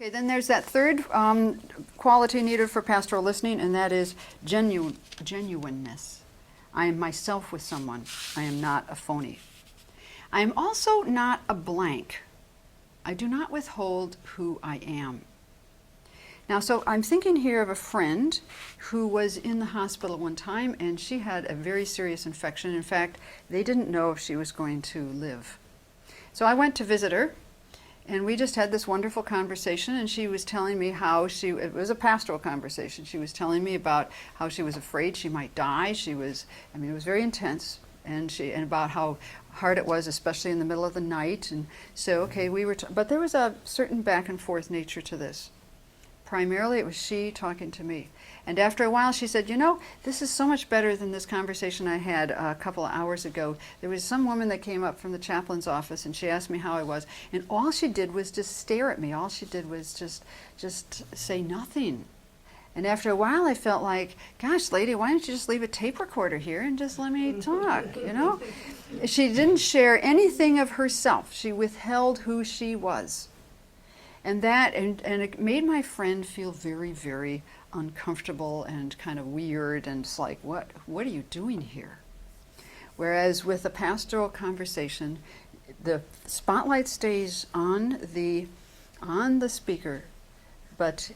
Okay, then there's that third quality needed for pastoral listening, and that is genuineness. I am myself with someone. I am not a phony. I am also not a blank. I do not withhold who I am. Now, so I'm thinking here of a friend who was in the hospital one time, and she had a very serious infection. In fact, they didn't know if she was going to live. So I went to visit her, and we just had this wonderful conversation, and she was telling me how it was a pastoral conversation. She was telling me about how she was afraid she might die. It was very intense, and about how hard it was, especially in the middle of the night. And so, okay, but there was a certain back and forth nature to this. Primarily, it was she talking to me. And after a while, she said, you know, this is so much better than this conversation I had a couple of hours ago. There was some woman that came up from the chaplain's office, and she asked me how I was. And all she did was just stare at me. All she did was just say nothing. And after a while, I felt like, gosh, lady, why don't you just leave a tape recorder here and just let me talk, you know? She didn't share anything of herself. She withheld who she was. And it made my friend feel very, very uncomfortable and kind of weird, and it's like, what are you doing here? Whereas with a pastoral conversation, the spotlight stays on the speaker, but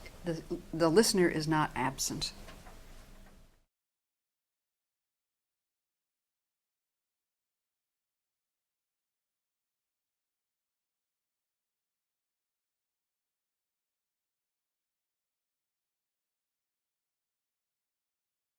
the listener is not absent.